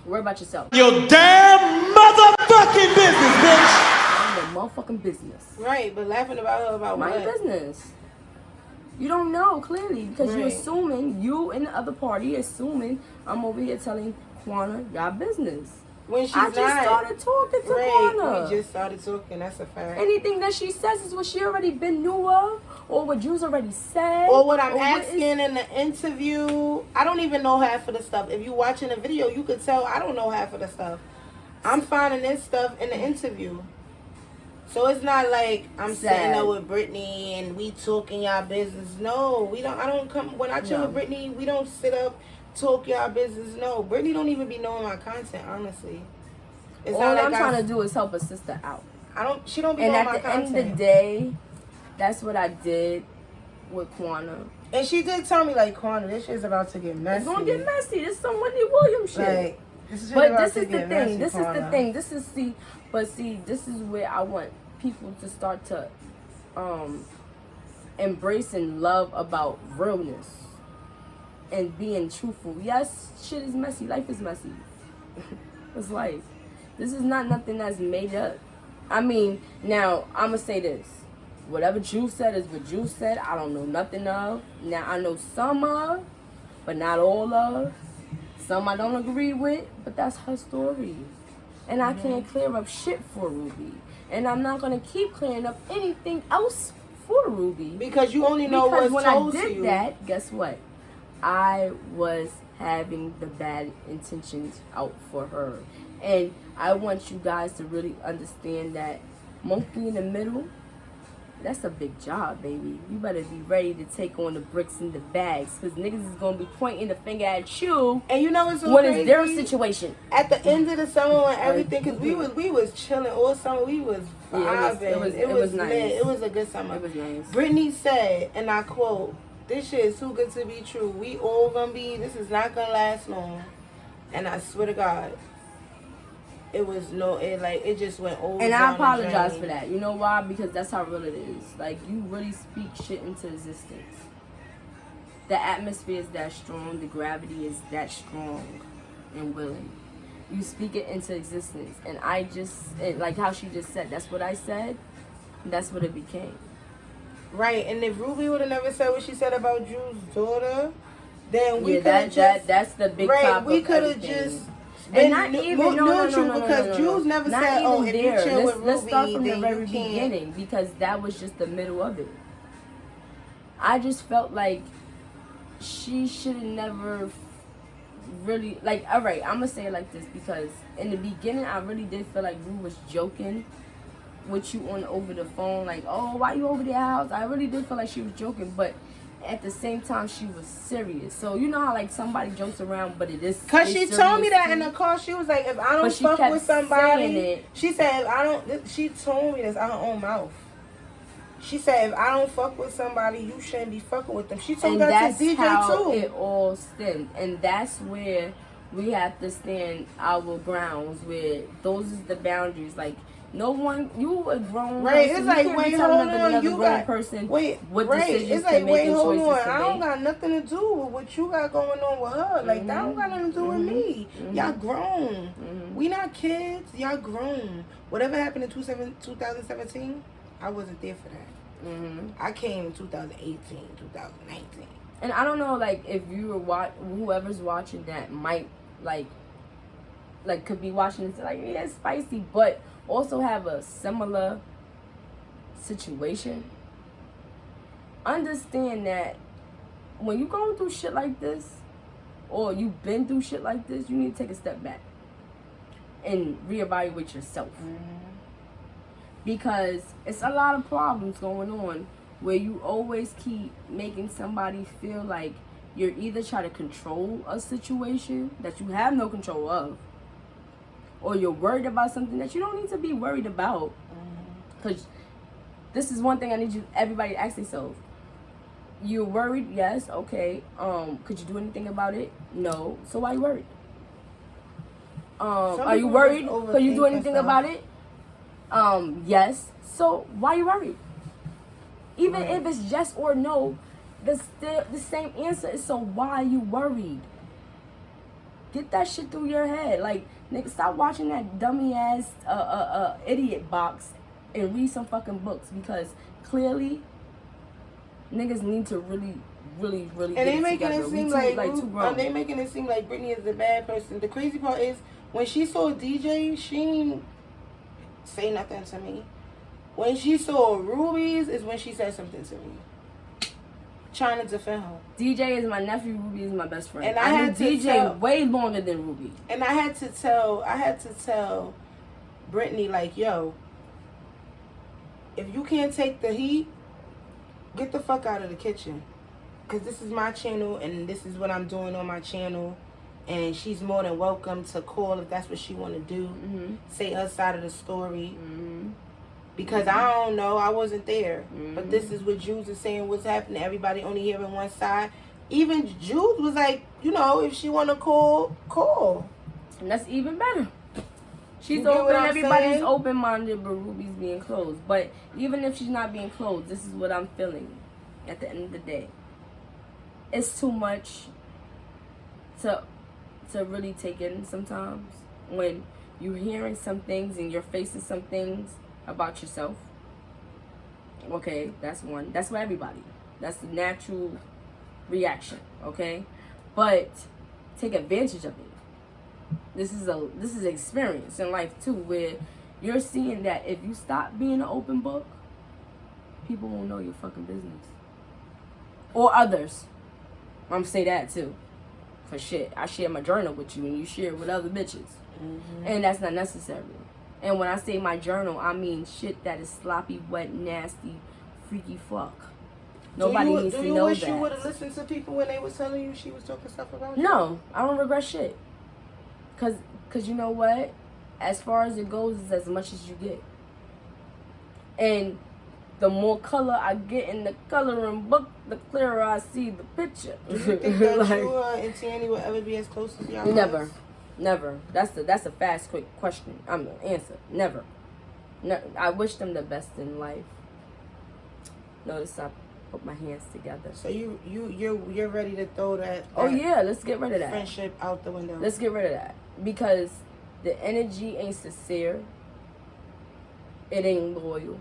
Worry about yourself. Your damn motherfucking business, bitch. I'm the motherfucking business. Right, but laughing about her about my what? Business. You don't know clearly because you're assuming, you and the other party assuming I'm over here telling Quanta y'all business. When she's I just started talking to Quanta. We just started talking, that's a fact. Anything that she says is what she already been knew of or what Jules already said, or what I'm asking in the interview. I don't even know half of the stuff. If you watching a video, you could tell I don't know half of the stuff. I'm finding this stuff in the interview. So it's not like I'm sitting there with BRiTTney and we talking y'all business. No, we don't. I don't come when I chill with BRiTTney. We don't sit up talk y'all business. No, BRiTTney don't even be knowing my content. Honestly, it's all not I'm like trying to do is help a sister out. She don't be knowing my content. And at the end of the day, that's what I did with Quana. And she did tell me like, Quana, this shit's about to get messy. It's gonna get messy. This is some Wendy Williams shit. Like, this is the thing. This is the thing. This is where I want people to start to embrace and love about realness and being truthful. Yes, shit is messy. Life is messy. It's life. This is not nothing that's made up. I mean, now I'm gonna say this. Whatever Juice said is what Juice said. I don't know nothing of. Now I know some of, but not all of. Some I don't agree with, but that's her story. And I can't clear up shit for Ruby. And I'm not going to keep clearing up anything else for Ruby. Because you only know what's when told I to did you. that, guess what? I was having the bad intentions out for her. And I want you guys to really understand that monkey in the middle, that's a big job, baby. You better be ready to take on the bricks and the bags, because niggas is going to be pointing the finger at you. And you know what's so when crazy? It's their situation. At the end of the summer and everything, because we was chilling all summer. We was vibing. It was nice. Lit. It was a good summer. It was nice. BRiTTney said, and I quote, "This shit is too good to be true. We all gonna be, this is not gonna last long." And I swear to God, it just went over. And I apologize for that. You know why? Because that's how real it is. Like, you really speak shit into existence. The atmosphere is that strong. The gravity is that strong and willing. You speak it into existence. And like how she just said, that's what I said. That's what it became. Right. And if Ruby would have never said what she said about Drew's daughter, then we could have that's the big topic. We could have just. And not even neutral, because Jules never said, "Oh, if you chill with Ruby, let's start from the then very you can't." beginning, because that was just the middle of it. I just felt like she should have never really, like, all right, I'm gonna say it like this, because in the beginning I really did feel like Ru was joking with you over the phone, like, "Oh, why you over their house?" I really did feel like she was joking, but at the same time she was serious. So you know how like somebody jokes around, but it is, because she told me that in the car. She was like, "If I don't fuck with somebody," she said, "If I don't," she told me this out her own mouth. She said, "If I don't fuck with somebody, you shouldn't be fucking with them." She told that to DJ too. It all stemmed, and that's where we have to stand our grounds, where those is the boundaries. Like, no one, you a grown right? person. It's like, wait, hold on, you got person. Wait, what right? Decisions it's like, wait, hold on. I don't make. got nothing to do with what you got going on with her. Like, that don't got nothing to do with me. Y'all grown. We not kids. Y'all grown. Whatever happened in 2017, I wasn't there for that. I came in 2018, 2019. And I don't know, like, if you were whoever's watching that might like could be watching this like, yeah, it's spicy, but also have a similar situation. Understand that when you're going through shit like this, or you've been through shit like this, you need to take a step back and reevaluate yourself. Because it's a lot of problems going on where you always keep making somebody feel like you're either trying to control a situation that you have no control of, or you're worried about something that you don't need to be worried about. Because this is one thing I need everybody to ask themselves. You're worried? Yes. Okay. Could you do anything about it? No. So why are you worried? Are you worried? Could you do anything about it? Yes. So why are you worried? Even if it's yes or no, the same answer is, so why are you worried? Get that shit through your head. Like, nigga, stop watching that dummy ass idiot box and read some fucking books, because clearly niggas need to really and they making it seem they making it seem like BRiTTney is a bad person. The crazy part is, when she saw DJ, she didn't say nothing to me. When she saw Ruby's is when she said something to me. trying to defend her. DJ is my nephew. Ruby is my best friend. And I had to DJ tell, way longer than Ruby. And I had to tell BRiTTney, like, yo, if you can't take the heat, get the fuck out of the kitchen. Because this is my channel, and this is what I'm doing on my channel. And she's more than welcome to call if that's what she want to do. Mm-hmm. Say her side of the story. Mm-hmm. Because I don't know, I wasn't there. Mm-hmm. But this is what Jules is saying, what's happening. Everybody only hearing one side. Even Jules was like, you know, if she want to call. And that's even better. She's You get what open, I'm everybody's saying? open-minded, but Ruby's being closed. But even if she's not being closed, this is what I'm feeling at the end of the day. It's too much to really take in sometimes when you're hearing some things and you're facing some things about yourself. Okay, that's one. That's for everybody. That's the natural reaction, okay? But take advantage of it. This is experience in life too, where you're seeing that if you stop being an open book, people won't know your fucking business. Or others. I'm gonna say that too. For shit. I share my journal with you and you share it with other bitches. Mm-hmm. And that's not necessary. And when I say my journal, I mean shit that is sloppy, wet, nasty, freaky fuck. Nobody needs to know that. Do you wish you would have listened to people when they was telling you she was talking stuff about you? No, I don't regret shit. Cause you know what? As far as it goes, it's as much as you get. And the more color I get in the coloring book, the clearer I see the picture. Do you think that like, you and Tiani will ever be as close as y'all? Never. That's a fast, quick question. I'm gonna answer. Never. No, I wish them the best in life. Notice I put my hands together. So you're ready to throw that oh yeah, let's get rid of that friendship out the window. Let's get rid of that because the energy ain't sincere. It ain't loyal.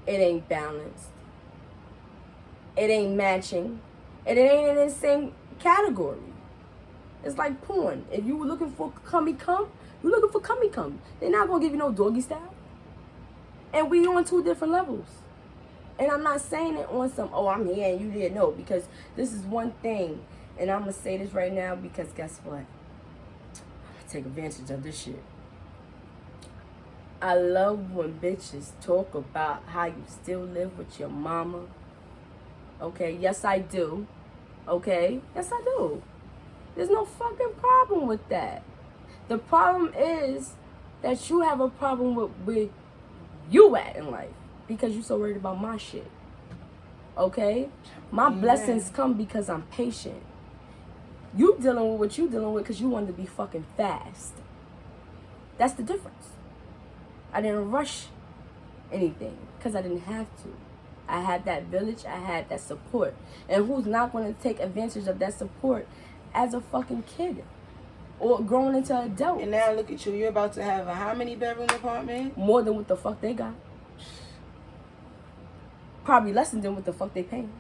It ain't balanced. It ain't matching. And it ain't in the same category. It's like porn. If you were looking for cummy cum, you're looking for cummy cum. They're not going to give you no doggy style. And we on two different levels. And I'm not saying it on some, oh, I'm here and you didn't know. Because this is one thing. And I'm going to say this right now because guess what? I'm going to take advantage of this shit. I love when bitches talk about how you still live with your mama. Okay, yes I do. Okay, yes I do. There's no fucking problem with that. The problem is that you have a problem with where you at in life because you're so worried about my shit. Okay? My blessings come because I'm patient. You dealing with what you dealing with because you want to be fucking fast. That's the difference. I didn't rush anything because I didn't have to. I had that village. I had that support. And who's not going to take advantage of that support as a fucking kid or growing into an adult? And now look at you. You're about to have a how many bedroom apartment? More than what the fuck they got. Probably less than what the fuck they paying.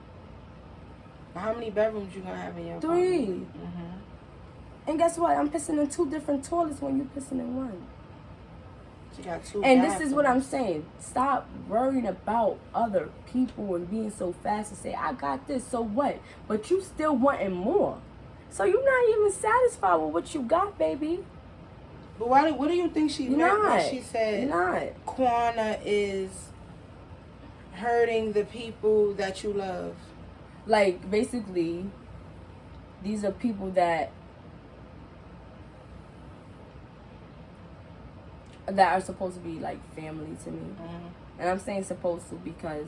How many bedrooms you going to have in your 3. apartment? And guess what? I'm pissing in 2 different toilets when you pissing in 1. You got 2 And bathrooms. this is what I'm saying. Stop worrying about other people and being so fast and say, I got this, so what? But you still wanting more. So you're not even satisfied with what you got, baby. But what do you think she meant when she said Quana is hurting the people that you love? Like, basically, these are people that are supposed to be like family to me. And I'm saying supposed to because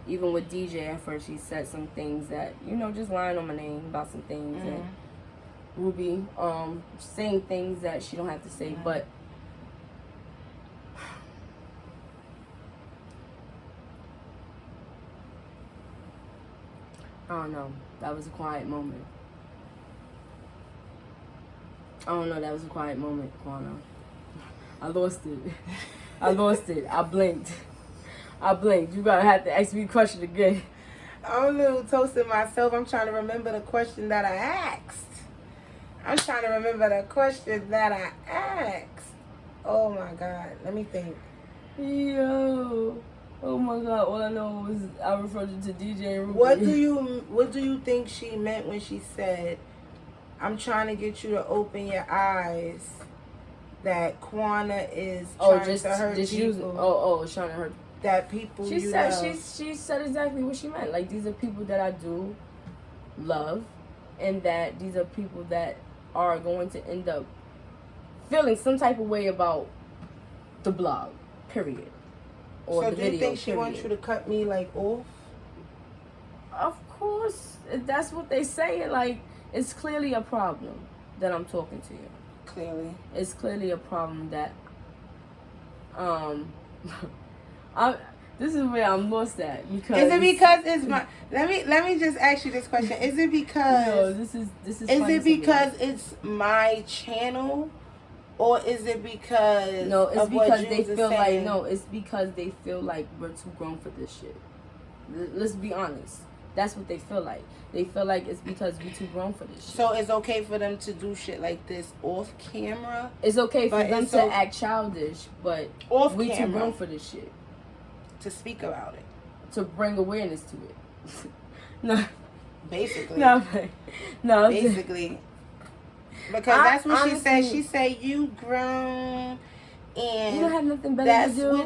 even with DJ at first, she said some things that, you know, just lying on my name about some things. And Ruby saying things that she don't have to say. But I don't know. That was a quiet moment. I don't know. That was a quiet moment, Quana. I lost it. I blinked. You gotta have to ask me a question again. I'm a little toasting myself. I'm trying to remember the question that I asked. Oh my God. Let me think. Yo. Oh my God! All I know was I referred to DJ and Ruby. What do you think she meant when she said, "I'm trying to get you to open your eyes"? That Quana is trying to hurt people. Trying to hurt. That people She said exactly what she meant. Like, these are people that I do love, and that these are people that are going to end up feeling some type of way about the blog, period. Or so the do you video, think she wants you to cut me like off? Of course, that's what they say. Like, it's clearly a problem that I'm talking to you. Clearly, it's clearly a problem that this is where I'm lost at, because is it because it's my let me just ask you this question. Is it because no, this is is it because it's my channel, or is it because no, it's of because what they Jules feel is like saying? no, it's because they feel like we're too grown for this shit. Let's be honest. That's what they feel like. They feel like it's because we too grown for this shit. So it's okay for them to do shit like this off camera? It's okay for them to act childish, but off we camera, too grown for this shit. To speak about it. To bring awareness to it. No. Basically. No. Basically. Because that's what she said. She said you grown and you don't have nothing better that's to do.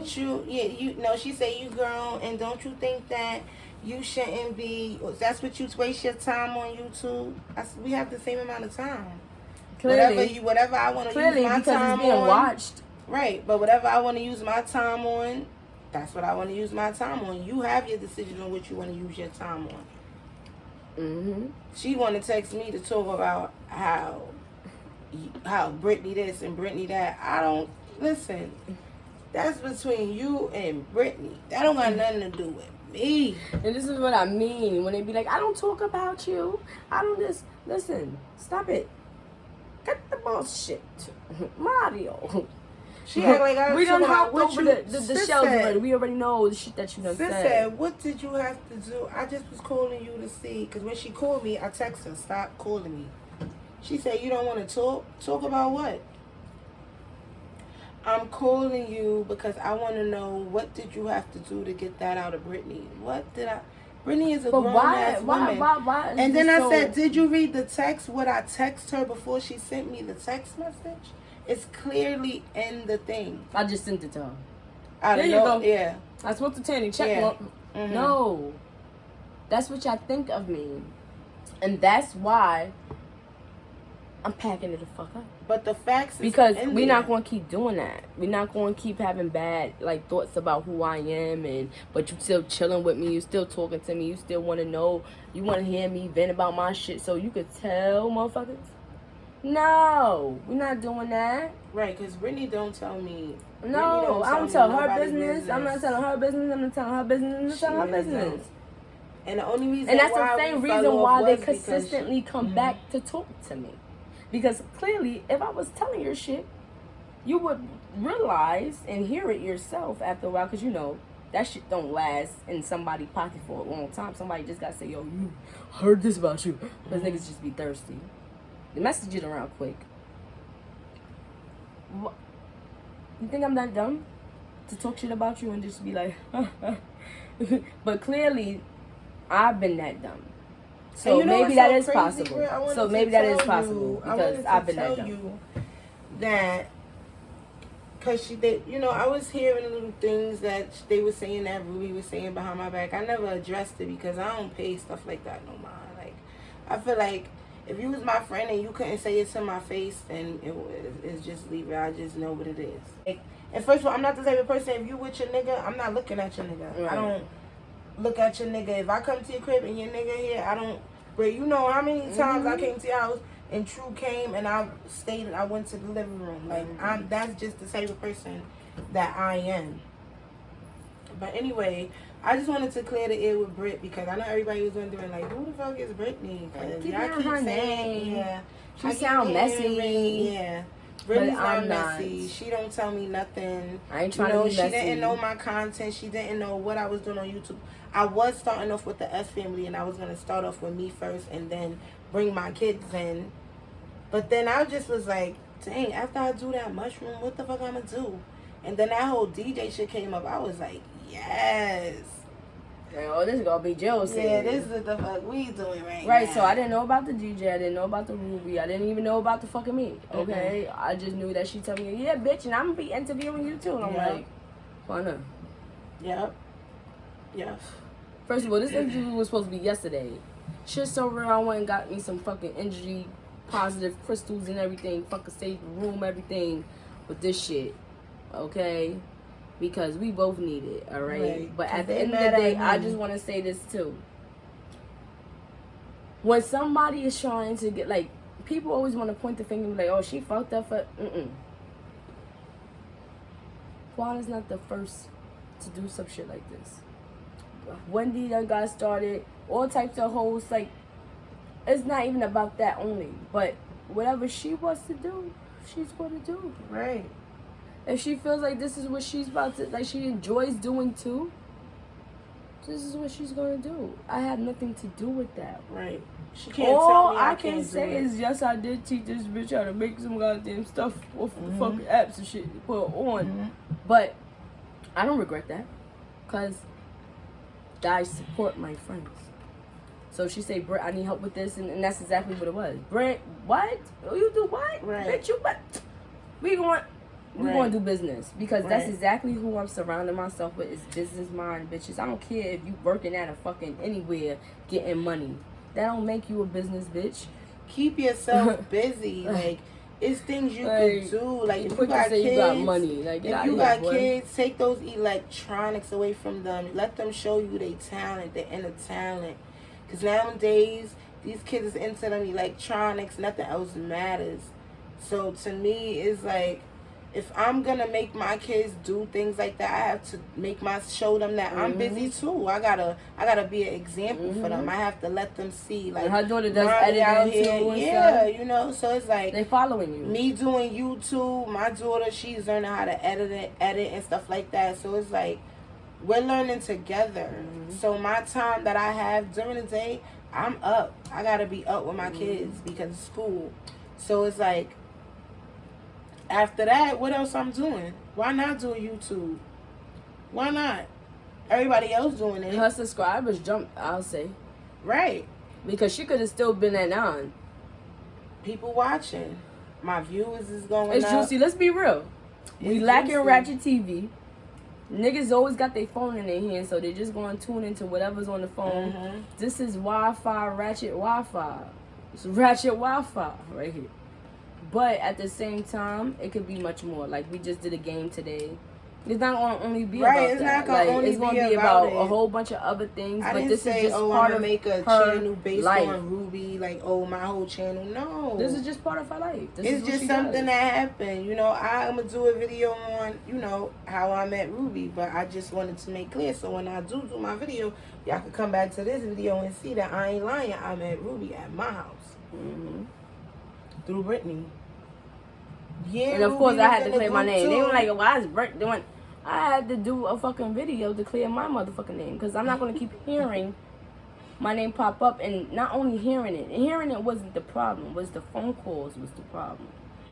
What she said you grown, and don't you think that you shouldn't be, that's what you waste your time on YouTube? We have the same amount of time. Clearly. Whatever I want to use my time it's being on. Watched. Right, but whatever I want to use my time on, that's what I want to use my time on. You have your decision on what you want to use your time on. Mm-hmm. She want to text me to talk about how BRiTTney this and BRiTTney that. I don't, listen, that's between you and BRiTTney. That don't got nothing to do with me. And this is what I mean when they be like, I don't talk about you. I don't just, listen, stop it. Cut the bullshit. Mario. She act like I we done hopped what over you, the shells already. We already know the shit that you done said. What did you have to do? I just was calling you to see. Because when she called me, I texted her, stop calling me. She said, you don't want to talk? Talk about what? I'm calling you because I want to know, what did you have to do to get that out of BRiTTney? What did I... BRiTTney is a grown-ass woman. Why and then I said, did you read the text? What I text her before she sent me the text message? It's clearly in the thing. I just sent it to her. There you go. Yeah. I spoke to Tanny. Check mark. Mm-hmm. No. That's what y'all think of me. And that's why I'm packing it the fuck up. But the facts because we're not going to keep doing that. We're not going to keep having bad thoughts about who I am, but you still chilling with me. You still talking to me. You still want to know. You want to hear me vent about my shit so you could tell motherfuckers. No, we're not doing that. Right, because BRiTTney don't tell me. No, I don't tell her business. I'm not telling her business. I'm not telling her business. I'm not telling her business. And the only reason and that's the same reason why they consistently come back to talk to me. Because clearly, if I was telling your shit, you would realize and hear it yourself after a while. Because, you know, that shit don't last in somebody's pocket for a long time. Somebody just got to say, yo, you heard this about you. Because niggas just be thirsty. The message it around quick. What? You think I'm that dumb to talk shit about you and just be like, but clearly, I've been that dumb. So maybe that is possible. So maybe that is possible because I've been that dumb. That, because I was hearing little things that they were saying that Ruby was saying behind my back. I never addressed it because I don't pay stuff like that no mind. Like, I feel like if you was my friend and you couldn't say it to my face, then it's just leave it. I just know what it is. Like, and first of all, I'm not the type of person, if you with your nigga, I'm not looking at your nigga. Right. I don't look at your nigga. If I come to your crib and your nigga here, I don't. But you know how many times I came to your house and True came and I stayed and I went to the living room. Like, that's just the type of person that I am. But anyway, I just wanted to clear the air with Brit because I know everybody was wondering, like, who the fuck is BRiTTney? Because y'all keep her saying, name. She sound messy. Yeah. BRiTTney's not messy. She don't tell me nothing. I ain't trying to be messy. She didn't know my content. She didn't know what I was doing on YouTube. I was starting off with the S family, and I was going to start off with me first and then bring my kids in. But then I just was like, dang, after I do that mushroom, what the fuck I'm going to do? And then that whole DJ shit came up. I was like, Yes. Oh, this is gonna be Joe saying. Yeah, this is the fuck we doing right now. Right, so I didn't know about the GJ, I didn't know about the Ruby, I didn't even know about the fucking me, okay? Mm-hmm. I just knew that she told me, yeah, bitch, and I'm gonna be interviewing you too. And I'm like, why not? Yep. Yep. First of all, this interview was supposed to be yesterday. Shit so real, I went and got me some fucking energy, positive crystals and everything, fucking saved the room, everything with this shit, okay? Because we both need it, alright? Right. But at the end of the day, I just want to say this too. When somebody is trying to get, like, people always want to point the finger and be like, oh, she fucked up for, Juana's not the first to do some shit like this. Wendy done got started, all types of hoes, like, it's not even about that only, but whatever she wants to do, she's going to do. Right. If she feels like this is what she's about to, like she enjoys doing too, this is what she's going to do. I have nothing to do with that. Right. She can't All tell me I can't can say is, yes, I did teach this bitch how to make some goddamn stuff off the fucking apps and shit to put on. But I don't regret that, because I support my friends. So if she say, Britt, I need help with this, and that's exactly what it was. Britt, what? You do what? Right. Bitch, you what? We going to do business, because that's exactly who I'm surrounding myself with, is business mind bitches. I don't care if you working at a fucking anywhere getting money. That don't make you a business bitch. Keep yourself busy. Like, it's things you can do. Like, if you got kids, you got money. Like, if you got kids, take those electronics away from them. Let them show you their talent, their inner talent. Because nowadays, these kids is into them electronics. Nothing else matters. So, to me, it's like, if I'm going to make my kids do things like that, I have to show them that I'm busy too. I gotta be an example for them. I have to let them see, like, and her daughter does editing out here. Yeah, you know, so it's like, they following you. Me doing YouTube, my daughter, she's learning how to edit and stuff like that. So it's like, we're learning together. So my time that I have during the day, I'm up. I gotta be up with my kids because of school. So it's like, after that, what else I'm doing? Why not do YouTube? Why not? Everybody else doing it. Her subscribers jumped, I'll say. Right. Because she could have still been at 9. People watching. My viewers is going It's up. juicy. Let's be real. We lacking Ratchet TV. Niggas always got their phone in their hand, so they're just going to tune into whatever's on the phone. This is Wi-Fi, Ratchet Wi-Fi. It's Ratchet Wi-Fi right here. But at the same time, it could be much more. Like, we just did a game today. It's not going to only be about it's that. Not gonna only it's going to be about a whole bunch of other things. I but didn't this say, is just I'm part gonna of make a her channel based life. on Ruby. Like, my whole channel. No. This is just part of her life. It's just something that happened. You know, I'm going to do a video on, you know, how I met Ruby. But I just wanted to make clear. So when I do my video, y'all can come back to this video and see that I ain't lying. I met Ruby at my house. Through BRiTTnEY. Yeah, and of Ruby course, I had to was in clear the my group name. too. They were like, why is Britt doing... I had to do a fucking video to clear my motherfucking name. Because I'm not going to keep hearing my name pop up. And not only hearing it. And hearing it wasn't the problem. Was the phone calls was the problem.